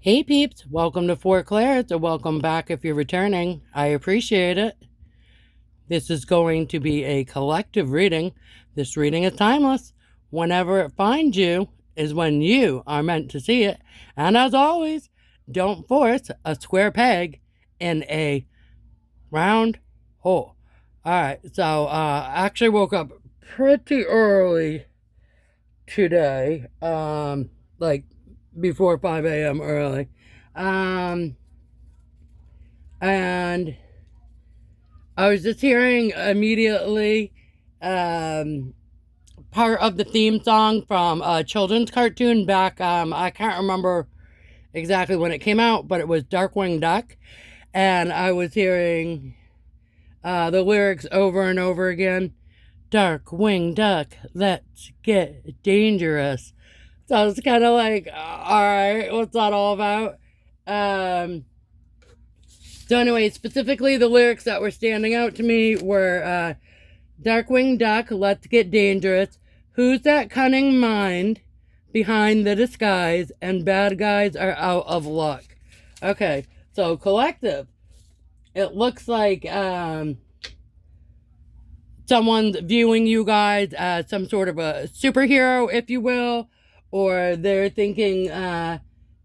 Hey peeps, welcome to Four Clairs, or welcome back if you're returning. I appreciate it. This is going to be a collective reading. This reading is timeless. Whenever it finds you is when you are meant to see it. And as always, don't force a square peg in a round hole. Alright, so I actually woke up pretty early today. Like before 5 a.m. early. And I was just hearing immediately part of the theme song from a children's cartoon back, I can't remember exactly when it came out, but it was Darkwing Duck. And I was hearing the lyrics over and over again. Darkwing Duck, let's get dangerous. So I was kind of like, all right, what's that all about? So anyway, specifically the lyrics that were standing out to me were, Darkwing Duck, let's get dangerous. Who's that cunning mind behind the disguise? And bad guys are out of luck. Okay, so collective. It looks like someone's viewing you guys as some sort of a superhero, if you will. Or they're thinking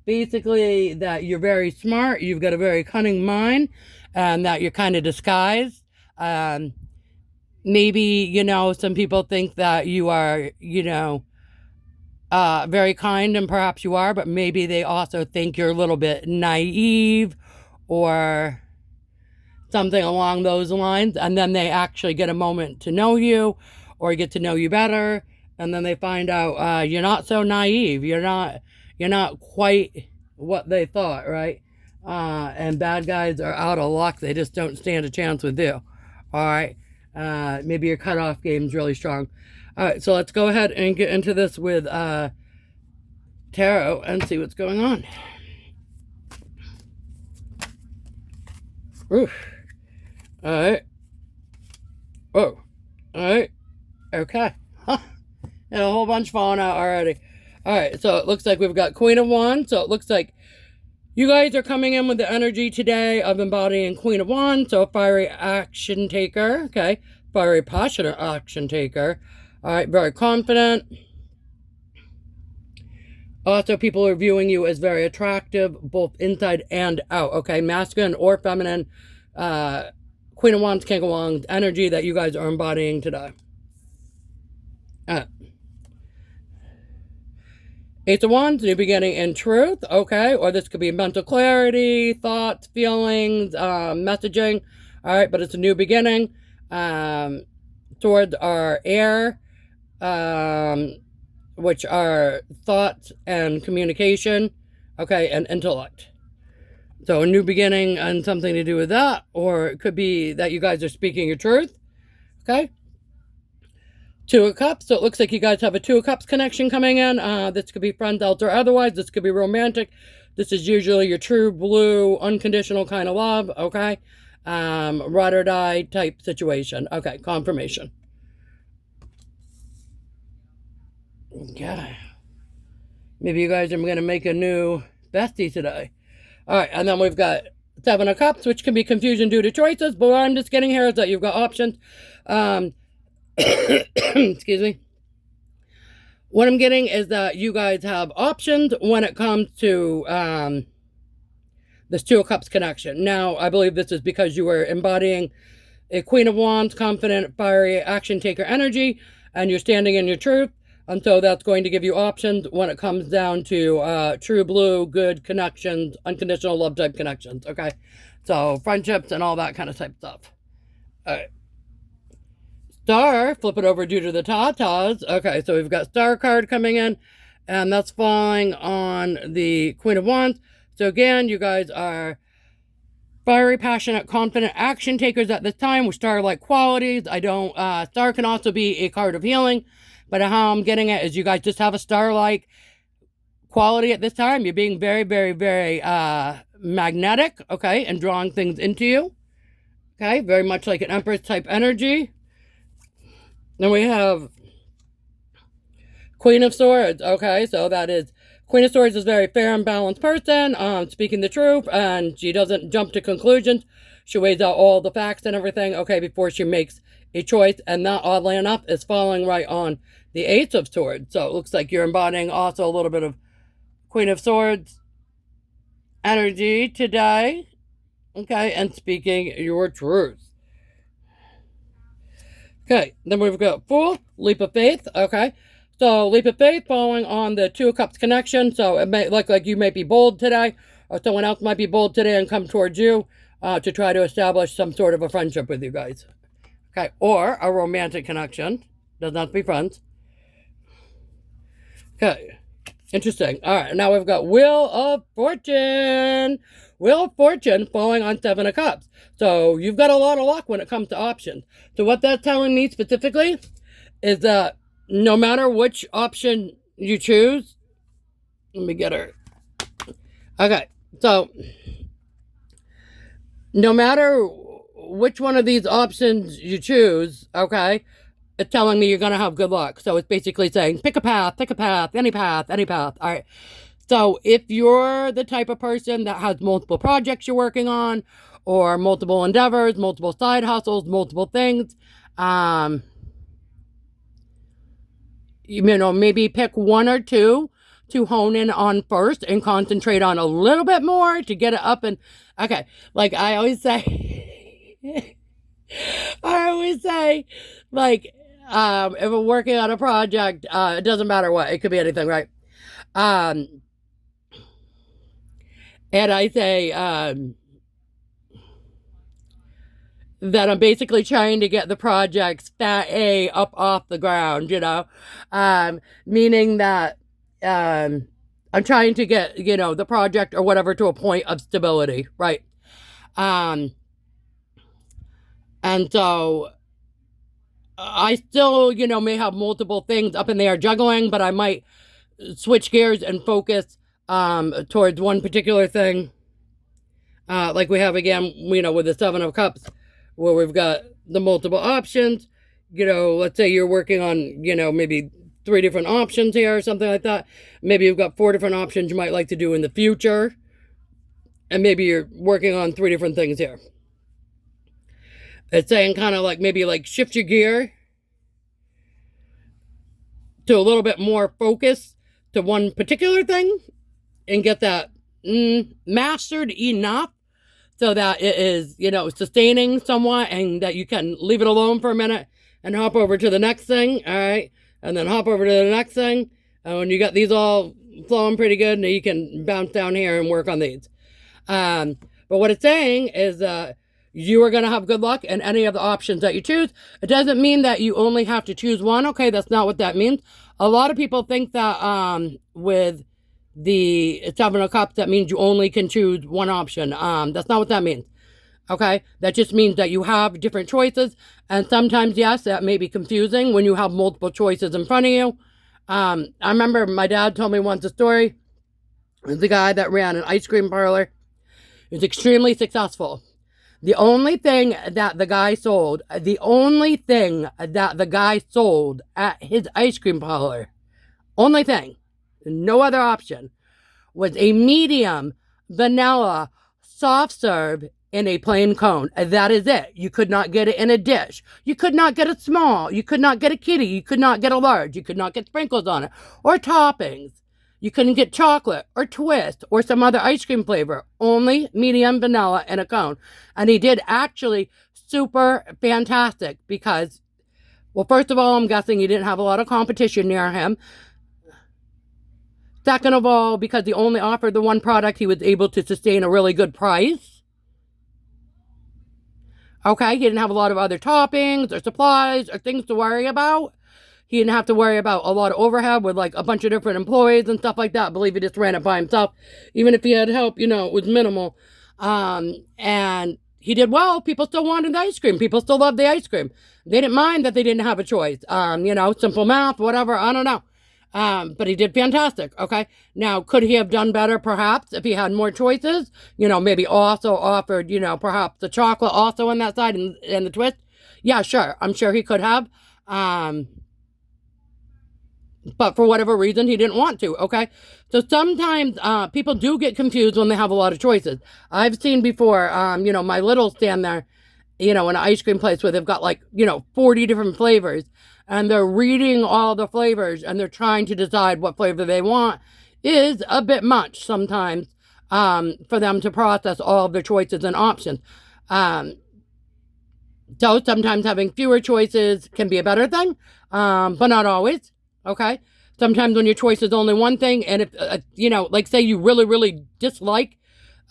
basically that you're very smart, you've got a very cunning mind, and that you're kind of disguised. Maybe, some people think that you are, very kind, and perhaps you are, but maybe they also think you're a little bit naive or something along those lines. And then they actually get a moment to know you or get to know you better. And then they find out you're not so naive. You're not quite what they thought, right? And bad guys are out of luck. They just don't stand a chance with you. All right. Maybe your cutoff game's really strong. All right. So let's go ahead and get into this with tarot and see what's going on. Oof. All right. Oh. All right. Okay. Huh. And a whole bunch falling out already. Alright, so it looks like we've got Queen of Wands. So it looks like you guys are coming in with the energy today of embodying Queen of Wands. So fiery action taker. Okay. Fiery passionate action taker. Alright, very confident. Also, people are viewing you as very attractive, both inside and out. Okay, masculine or feminine. Queen of Wands, King of Wands energy that you guys are embodying today. Ace of Wands, new beginning in truth, okay? Or this could be mental clarity, thoughts, feelings, messaging, all right? But it's a new beginning. Swords are air, which are thoughts and communication, okay? And intellect. So a new beginning and something to do with that. Or it could be that you guys are speaking your truth, okay? Two of Cups, so it looks like you guys have a Two of Cups connection coming in. This could be friends, else, or otherwise. This could be romantic. This is usually your true blue, unconditional kind of love, okay? Ride or die type situation. Okay, confirmation. Okay. Maybe you guys are going to make a new bestie today. All right, and then we've got Seven of Cups, which can be confusion due to choices, but what I'm just getting here is that you've got options. Excuse me. What I'm getting is that you guys have options when it comes to this Two of Cups connection. Now, I believe this is because you were embodying a Queen of Wands, confident, fiery, action taker energy, and you're standing in your truth. And so that's going to give you options when it comes down to true blue, good connections, unconditional love type connections, okay? So friendships and all that kind of type stuff. All right. Star, flip it over due to the tatas. Okay, so we've got Star card coming in, and that's falling on the Queen of Wands. So again, you guys are fiery, passionate, confident action takers at this time with star-like qualities. Star can also be a card of healing, but how I'm getting it is you guys just have a star-like quality at this time. You're being very, very, very magnetic, okay, and drawing things into you. Okay, very much like an Empress type energy. Then we have Queen of Swords, okay, so that is Queen of Swords is a very fair and balanced person, speaking the truth, and she doesn't jump to conclusions. She weighs out all the facts and everything, okay, before she makes a choice, and that, oddly enough, is falling right on the Ace of Swords. So it looks like you're embodying also a little bit of Queen of Swords energy today, okay, and speaking your truth. Okay, then we've got Fool, Leap of Faith, okay. So, Leap of Faith falling on the Two of Cups connection. So, it may look like you may be bold today, or someone else might be bold today and come towards you to try to establish some sort of a friendship with you guys. Okay, or a romantic connection. Doesn't have to be friends. Okay, interesting. All right, now we've got Wheel of Fortune. Wheel of Fortune falling on Seven of Cups. So you've got a lot of luck when it comes to options. So what that's telling me specifically is that no matter which option you choose, let me get her. Okay, so no matter which one of these options you choose, okay, it's telling me you're going to have good luck. So it's basically saying, pick a path, any path, any path. All right. So if you're the type of person that has multiple projects you're working on, or multiple endeavors, multiple side hustles, multiple things, you know, maybe pick one or two to hone in on first and concentrate on a little bit more to get it up. And okay, like I always say, like, if we're working on a project, it doesn't matter what, it could be anything, right? And I say, that I'm basically trying to get the project's fat A up off the ground, you know, meaning that, I'm trying to get, you know, the project or whatever to a point of stability, right? And so I still, you know, may have multiple things up in the air juggling, but I might switch gears and focus towards one particular thing. Like we have again, you know, with the Seven of Cups, where we've got the multiple options. You know, let's say you're working on, you know, maybe 3 different options here or something like that. Maybe you've got 4 different options you might like to do in the future. And maybe you're working on 3 different things here. It's saying kind of like maybe like shift your gear to a little bit more focus to one particular thing and get that mastered enough so that it is, you know, sustaining somewhat, and that you can leave it alone for a minute and hop over to the next thing, all right? And then hop over to the next thing. And when you got these all flowing pretty good, now you can bounce down here and work on these. But what it's saying is that you are going to have good luck in any of the options that you choose. It doesn't mean that you only have to choose one. Okay, that's not what that means. A lot of people think that with the Seven of Cups, that means you only can choose one option. That's not what that means. Okay, that just means that you have different choices, and sometimes, yes, that may be confusing when you have multiple choices in front of you. I remember my dad told me once a story. The guy that ran an ice cream parlor. He was extremely successful. The only thing that the guy sold at his ice cream parlor, only thing, no other option, was a medium vanilla soft serve in a plain cone. That is it. You could not get it in a dish. You could not get a small. You could not get a kitty. You could not get a large. You could not get sprinkles on it or toppings. You couldn't get chocolate or twist or some other ice cream flavor. Only medium vanilla in a cone. And he did actually super fantastic because, well, first of all, I'm guessing he didn't have a lot of competition near him. Second of all, because he only offered the one product, he was able to sustain a really good price. Okay, he didn't have a lot of other toppings or supplies or things to worry about. He didn't have to worry about a lot of overhead with like a bunch of different employees and stuff like that. I believe he just ran it by himself. Even if he had help, you know, it was minimal. And he did well. People still wanted the ice cream. People still loved the ice cream. They didn't mind that they didn't have a choice. You know, simple math, whatever. I don't know. But he did fantastic. Okay. Now, could he have done better? Perhaps if he had more choices, you know, maybe also offered, you know, perhaps the chocolate also on that side and the twist. Yeah, sure. I'm sure he could have. but for whatever reason, he didn't want to, okay? So sometimes people do get confused when they have a lot of choices. I've seen before, my little stand there, in an ice cream place where they've got 40 different flavors, and they're reading all the flavors and they're trying to decide what flavor they want is a bit much sometimes for them to process all of their choices and options. So sometimes having fewer choices can be a better thing, but not always. Okay. Sometimes when your choice is only one thing, and if, say you really, really dislike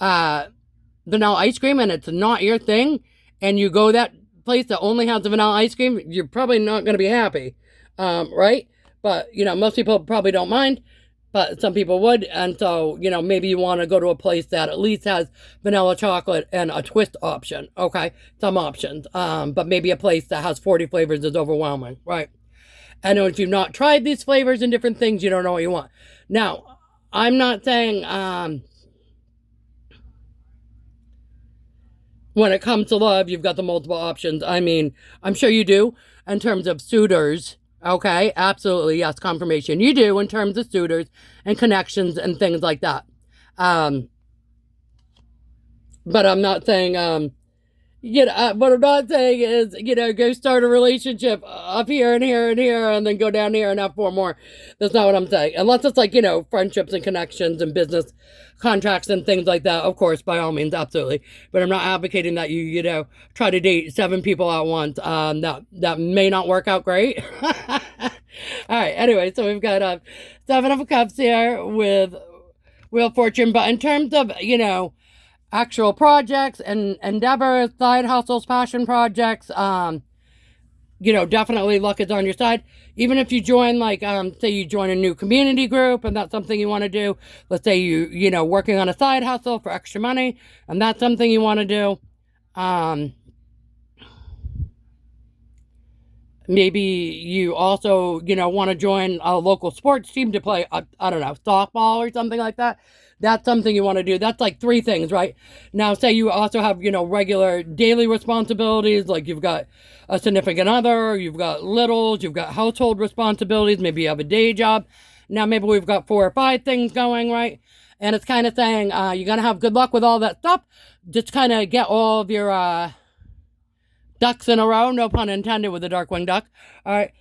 vanilla ice cream and it's not your thing, and you go that place that only has the vanilla ice cream, you're probably not going to be happy. Right? But, most people probably don't mind, but some people would. And so, maybe you want to go to a place that at least has vanilla chocolate and a twist option. Okay. Some options. But maybe a place that has 40 flavors is overwhelming. Right. And if you've not tried these flavors and different things, you don't know what you want. Now, I'm not saying, when it comes to love, you've got the multiple options. I mean, I'm sure you do in terms of suitors. Okay, absolutely, yes, confirmation. You do in terms of suitors and connections and things like that. But I'm not saying, what I'm not saying is, go start a relationship up here and here and here and then go down here and have 4 more. That's not what I'm saying. Unless it's friendships and connections and business contracts and things like that. Of course, by all means, absolutely. But I'm not advocating that you try to date 7 people at once. That may not work out great. All right. Anyway, so we've got 7 of Cups here with Wheel of Fortune. But in terms of, actual projects and endeavors, side hustles, passion projects, definitely luck is on your side. Even if you join, say you join a new community group and that's something you want to do. Let's say you working on a side hustle for extra money and that's something you want to do. Maybe you also, want to join a local sports team to play, I don't know, softball or something like that. That's something you want to do. That's 3 things, right? Now, say you also have, regular daily responsibilities, like you've got a significant other, you've got littles, you've got household responsibilities, maybe you have a day job. Now, maybe we've got 4 or 5 things going, right? And it's kind of saying you're going to have good luck with all that stuff. Just kind of get all of your ducks in a row, no pun intended with the Darkwing Duck. All right,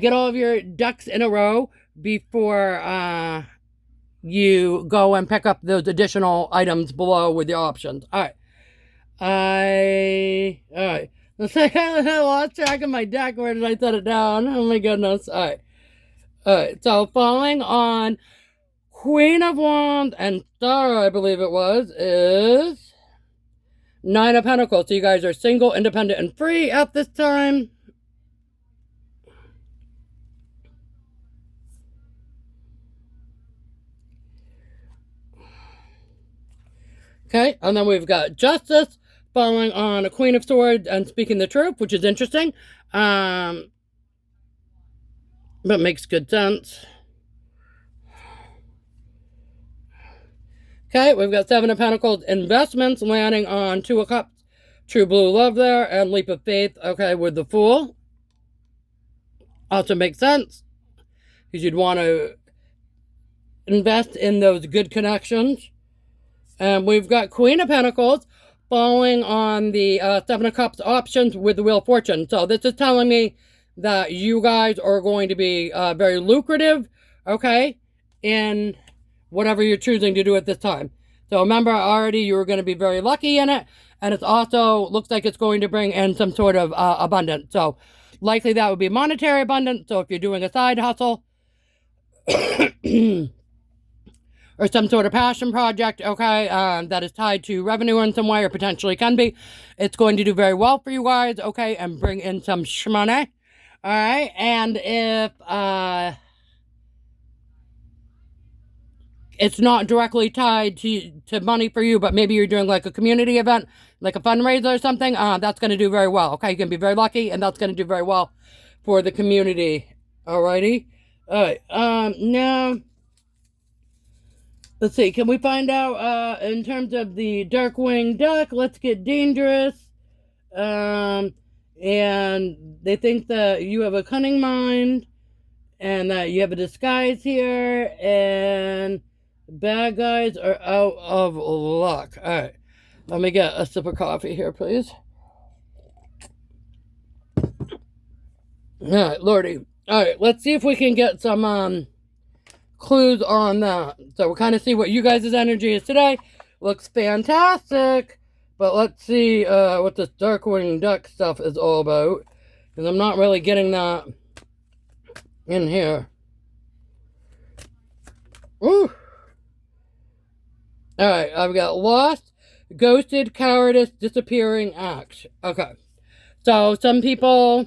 get all of your ducks in a row before you go and pick up those additional items below with the options. All right. Let's say I lost track of my deck. Where did I set it down? Oh my goodness. All right. So falling on Queen of Wands and Star, I believe it was, is 9 of Pentacles. So you guys are single, independent, and free at this time. Okay, and then we've got Justice falling on a Queen of Swords and speaking the truth, which is interesting. But makes good sense. Okay, we've got 7 of Pentacles, investments landing on 2 of Cups, true blue love there, and leap of faith, okay, with the Fool. Also makes sense, because you'd want to invest in those good connections. And we've got Queen of Pentacles falling on the 7 of Cups options with the Wheel of Fortune. So this is telling me that you guys are going to be very lucrative, okay, in whatever you're choosing to do at this time. So remember already you were going to be very lucky in it. And it also looks like it's going to bring in some sort of abundance. So likely that would be monetary abundance. So if you're doing a side hustle or some sort of passion project, okay, that is tied to revenue in some way or potentially can be, it's going to do very well for you guys, okay, and bring in some shmoney. All right, and if it's not directly tied to money for you, but maybe you're doing like a community event, like a fundraiser or something, that's going to do very well, okay? You can be very lucky, and that's going to do very well for the community. Alrighty? Alright, now, let's see, can we find out, in terms of the Darkwing Duck, let's get dangerous, and they think that you have a cunning mind, And you have a disguise here, and bad guys are out of luck. All right, let me get a sip of coffee here, please. All right, Lordy. All right, let's see if we can get some clues on that. So we'll kind of see what you guys' energy is today. Looks fantastic. But let's see what this Darkwing Duck stuff is all about. Because I'm not really getting that in here. Ooh. Alright, I've got lost, ghosted, cowardice, disappearing act. Okay. So some people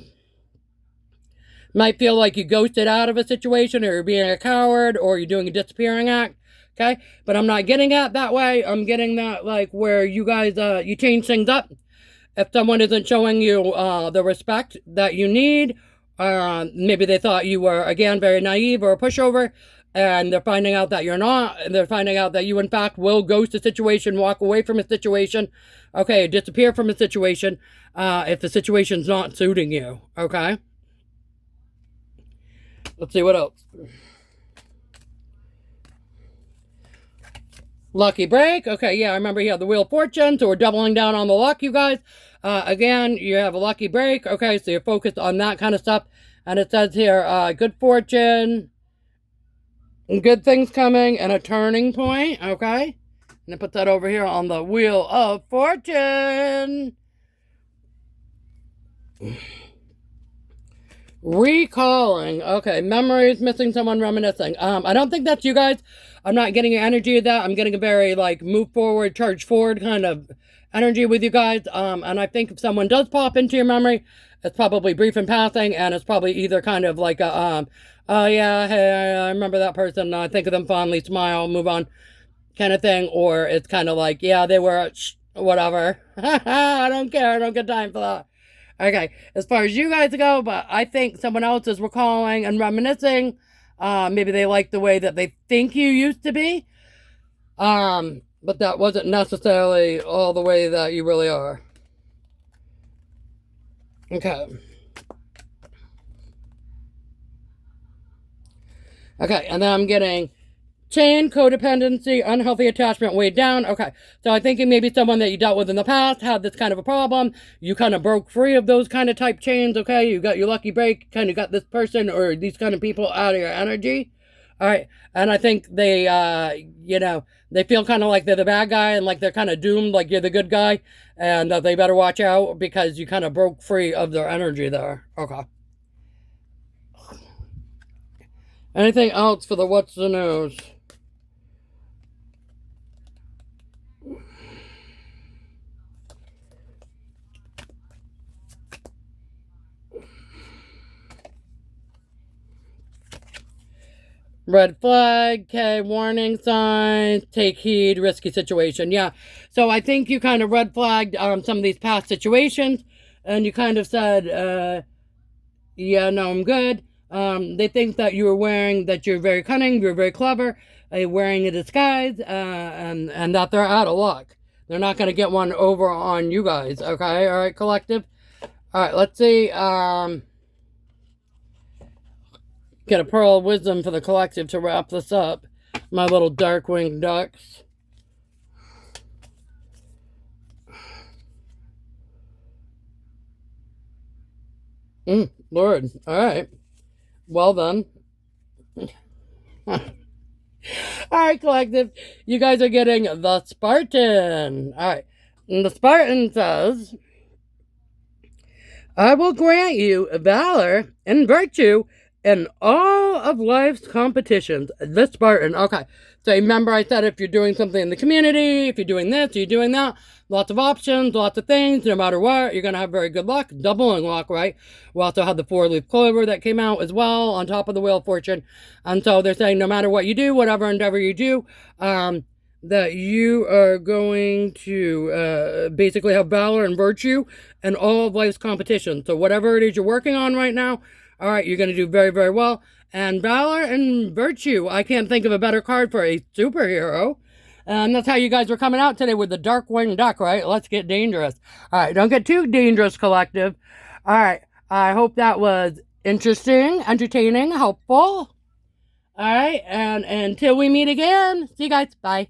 might feel like you ghosted out of a situation, or you're being a coward, or you're doing a disappearing act. Okay? But I'm not getting that that way. I'm getting that like where you guys, you change things up. If someone isn't showing you the respect that you need, maybe they thought you were, again, very naive or a pushover, and they're finding out that you're not, and they're finding out that you, in fact, will ghost a situation, walk away from a situation, okay, disappear from a situation, if the situation's not suiting you, okay? Let's see what else. Lucky break. Okay, yeah, I remember you have the Wheel of Fortune, so we're doubling down on the luck, you guys. Again, you have a lucky break. Okay, so you're focused on that kind of stuff. And it says here, good fortune, good things coming, and a turning point. Okay, and I put that over here on the Wheel of Fortune. Recalling. Okay, memories, missing someone, reminiscing. I don't think that's you guys. I'm not getting your energy of that. I'm getting a very, like, move forward, charge forward kind of energy with you guys. And I think if someone does pop into your memory, it's probably brief and passing, and it's probably either kind of like a, oh yeah, hey, I remember that person, I think of them fondly, smile, move on kind of thing, or it's kind of like, yeah, they were, whatever. I don't care, I don't get time for that. Okay, as far as you guys go, but I think someone else is recalling and reminiscing. Maybe they like the way that they think you used to be. But that wasn't necessarily all the way that you really are. Okay. Okay, and then I'm getting chain, codependency, unhealthy attachment, weighed down. Okay, so I'm thinking maybe someone that you dealt with in the past had this kind of a problem. You kind of broke free of those kind of type chains, okay? You got your lucky break, kind of got this person or these kind of people out of your energy. All right, and I think they, they feel kind of like they're the bad guy and like they're kind of doomed, like you're the good guy, and they better watch out because you kind of broke free of their energy there. Okay. Anything else for the what's the news? Red flag, okay, warning signs, take heed, risky situation. Yeah, so I think you kind of red flagged some of these past situations, and you kind of said, yeah, no, I'm good. They think that you were wearing, that you're very cunning, you're very clever, wearing a disguise, and that they're out of luck. They're not going to get one over on you guys, okay? All right, collective? All right, let's see. Get a pearl of wisdom for the collective to wrap this up. My little Darkwing Ducks. Lord. All right. Well then. All right, collective. You guys are getting the Spartan. All right. And the Spartan says, I will grant you valor and virtue in all of life's competitions. The Spartan. Okay. So remember I said if you're doing something in the community, if you're doing this, you're doing that, lots of options, lots of things, no matter what, you're going to have very good luck, doubling luck, right? We also had the 4-leaf clover that came out as well on top of the Wheel of Fortune. And so they're saying no matter what you do, whatever endeavor you do, that you are going to basically have valor and virtue in all of life's competition. So whatever it is you're working on right now, all right, you're going to do very, very well. And valor and virtue, I can't think of a better card for a superhero. And that's how you guys were coming out today with the Darkwing Duck, right? Let's get dangerous. All right, don't get too dangerous, collective. All right, I hope that was interesting, entertaining, helpful. All right, and until we meet again, see you guys. Bye.